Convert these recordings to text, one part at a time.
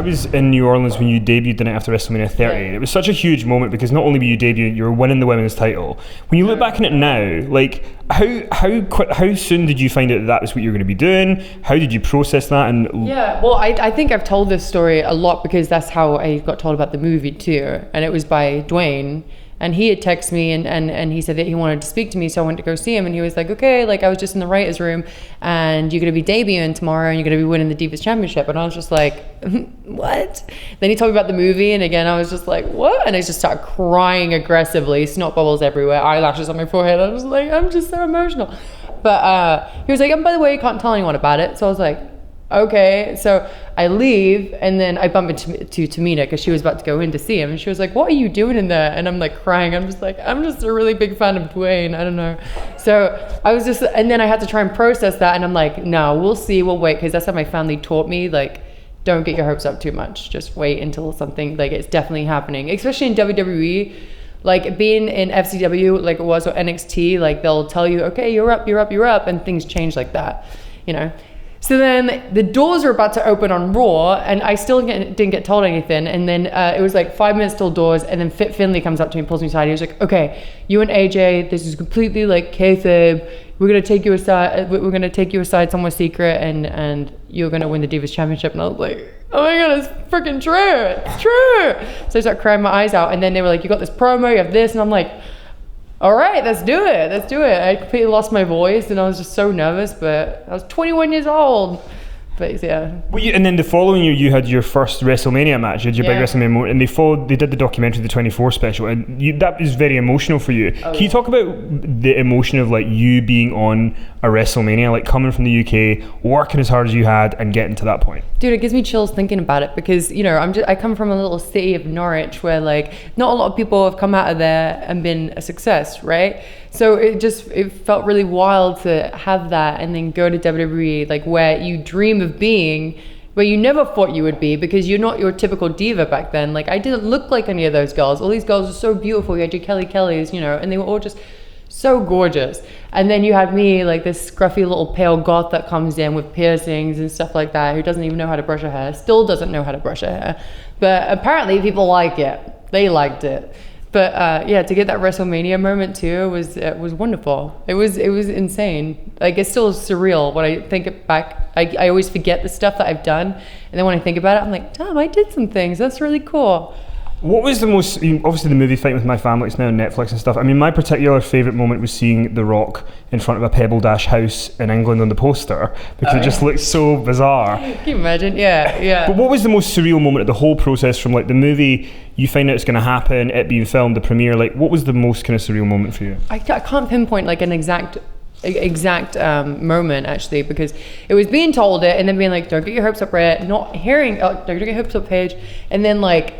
I was in New Orleans when you debuted the night after WrestleMania 30. Yeah. And it was such a huge moment because not only were you debuting, you were winning the women's title. When you look back on it now, like how soon did you find out that was what you were going to be doing? How did you process that? And yeah, well, I think I've told this story a lot because that's how I got told about the movie too, and it was by Dwayne. And he had texted me and he said that he wanted to speak to me, so I went to go see him, and he was like, okay, like I was just in the writer's room and you're gonna be debuting tomorrow and you're gonna be winning the Divas Championship. And I was just like, what? Then he told me about the movie, and again I was just like, what? And I just started crying aggressively, snot bubbles everywhere, eyelashes on my forehead. I was like, I'm just so emotional. But he was like, and by the way, you can't tell anyone about it. So I was like, okay. So I leave, and then I bump into Tamina because she was about to go in to see him, and she was like, what are you doing in there? And I'm like crying. I'm just like, I'm just a really big fan of Dwayne. I don't know. So I was just, and then I had to try and process that, and I'm like, no, we'll see, we'll wait, because that's how my family taught me, like, don't get your hopes up too much. Just wait until something, like, it's definitely happening, especially in WWE. Like being in FCW, like it was, or NXT, like they'll tell you, okay, you're up, and things change like that, you know? So then the doors were about to open on Raw, and I still didn't get told anything. And then it was like 5 minutes till doors, and then Fit Finlay comes up to me and pulls me aside. He was like, okay, you and AJ, this is completely like kayfabe. We're gonna take you aside. We're gonna take you aside somewhere secret, and you're gonna win the Divas Championship. And I was like, oh my God, it's freaking true. It's true. So I started crying my eyes out, and then they were like, you got this promo, you have this, and I'm like, all right, let's do it. I completely lost my voice, and I was just so nervous, but I was 21 years old. But yeah. Well, and then the following year, you had your first WrestleMania match. You had your big WrestleMania, and they did the documentary, the 24 special, and that was very emotional for you. Can you talk about the emotion of like you being on a WrestleMania, like coming from the UK, working as hard as you had, and getting to that point? Dude, it gives me chills thinking about it, because you know I come from a little city of Norwich where like not a lot of people have come out of there and been a success, right? So it felt really wild to have that, and then go to WWE, like where you dream of being, where you never thought you would be, because you're not your typical diva back then. Like I didn't look like any of those girls. All these girls were so beautiful. You had your Kelly Kellys, you know, and they were all just so gorgeous. And then you had me, like this scruffy little pale goth that comes in with piercings and stuff like that, who doesn't even know how to brush her hair, still doesn't know how to brush her hair. But apparently people like it. They liked it. But yeah, to get that WrestleMania moment too was wonderful. It was insane. Like it's still surreal when I think back. I always forget the stuff that I've done, and then when I think about it, I'm like, damn, I did some things. That's really cool. What was the most, obviously the movie Fighting With My Family, it's now on Netflix and stuff. I mean, my particular favourite moment was seeing The Rock in front of a Pebble Dash house in England on the poster, because it just looked so bizarre. Can you imagine? Yeah. But what was the most surreal moment of the whole process, from like the movie, you find out it's going to happen, it being filmed, the premiere, like what was the most kind of surreal moment for you? I can't pinpoint like an exact moment actually, because it was being told it and then being like, don't get your hopes up, Red, not hearing, don't get your hopes up, Paige, and then like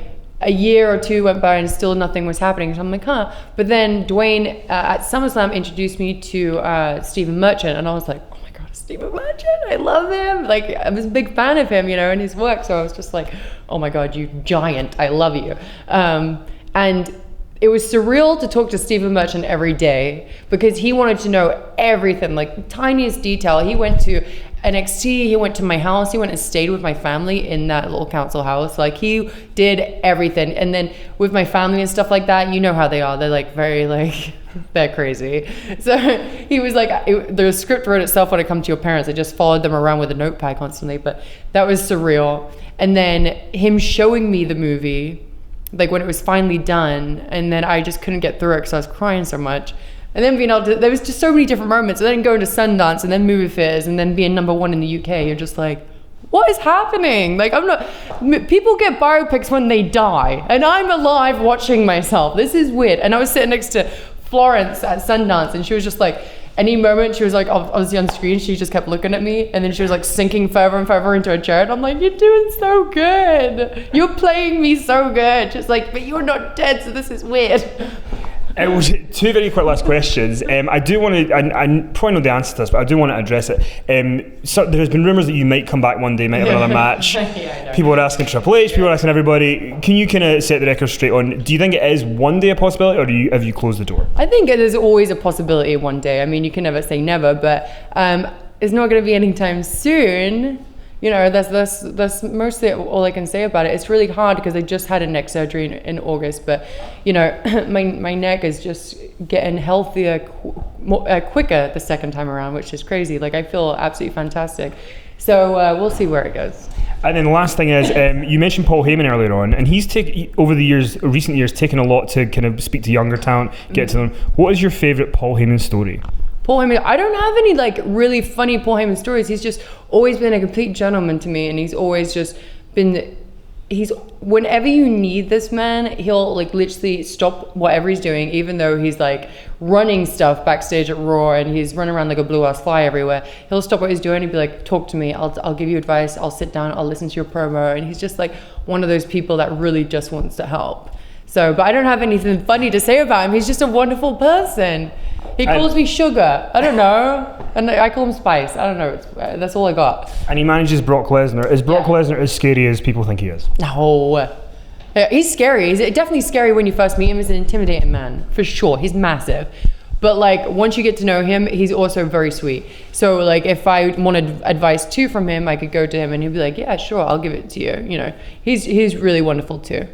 a year or two went by and still nothing was happening. So I'm like, huh. But then Dwayne at SummerSlam introduced me to Stephen Merchant, and I was like, oh my God, Stephen Merchant, I love him. Like I was a big fan of him, you know, and his work. So I was just like, oh my God, you giant, I love you. And it was surreal to talk to Stephen Merchant every day, because he wanted to know everything, like tiniest detail. He went to NXT, he went to my house, he went and stayed with my family in that little council house. Like he did everything. And then with my family and stuff like that, you know how they are. They're like very like, they're crazy. So he was like, the script wrote itself when it comes to your parents. I just followed them around with a notepad constantly, but that was surreal. And then him showing me the movie, like when it was finally done, and then I just couldn't get through it because I was crying so much. And then being able to, there was just so many different moments, and then going to Sundance, and then movie fairs, and then being #1 in the UK, you're just like, what is happening? Like people get biopics when they die, and I'm alive watching myself. This is weird. And I was sitting next to Florence at Sundance, and she was just like, any moment she was like, obviously on screen, she just kept looking at me, and then she was like sinking further and further into a chair, and I'm like, you're doing so good. You're playing me so good. Just like, but you're not dead, so this is weird. It was two very quick last questions. I do want to, I probably know the answer to this, but I do want to address it. So there's been rumours that you might come back one day, might have another match. Yeah, people are asking Triple H, people are asking everybody. Can you kind of set the record straight on, do you think it is one day a possibility, or have you closed the door? I think it is always a possibility one day. I mean, you can never say never, but it's not going to be anytime soon. that's mostly all I can say about it. It's really hard because I just had a neck surgery in August, but my neck is just getting healthier quicker the second time around, which is crazy. Like, I feel absolutely fantastic. So we'll see where it goes. And then the last thing is, you mentioned Paul Heyman earlier on, and he's over the recent years, taken a lot to kind of speak to younger talent, get to them. What is your favourite Paul Heyman story? Paul Heyman, I don't have any like really funny Paul Heyman stories. He's just always been a complete gentleman to me, and he's always just been. Whenever you need this man, he'll like literally stop whatever he's doing, even though he's like running stuff backstage at Raw and he's running around like a blue ass fly everywhere. He'll stop what he's doing and be like, talk to me, I'll give you advice, I'll sit down, I'll listen to your promo. And he's just like one of those people that really just wants to help. So, but I don't have anything funny to say about him. He's just a wonderful person. He calls me Sugar. I don't know. And I call him Spice. I don't know. That's all I got. And he manages Brock Lesnar. Is Brock Lesnar as scary as people think he is? No. He's scary. He's definitely scary when you first meet him. He's an intimidating man, for sure. He's massive. But like once you get to know him, he's also very sweet. So like if I wanted advice too from him, I could go to him and he'd be like, yeah, sure, I'll give it to you. He's really wonderful too.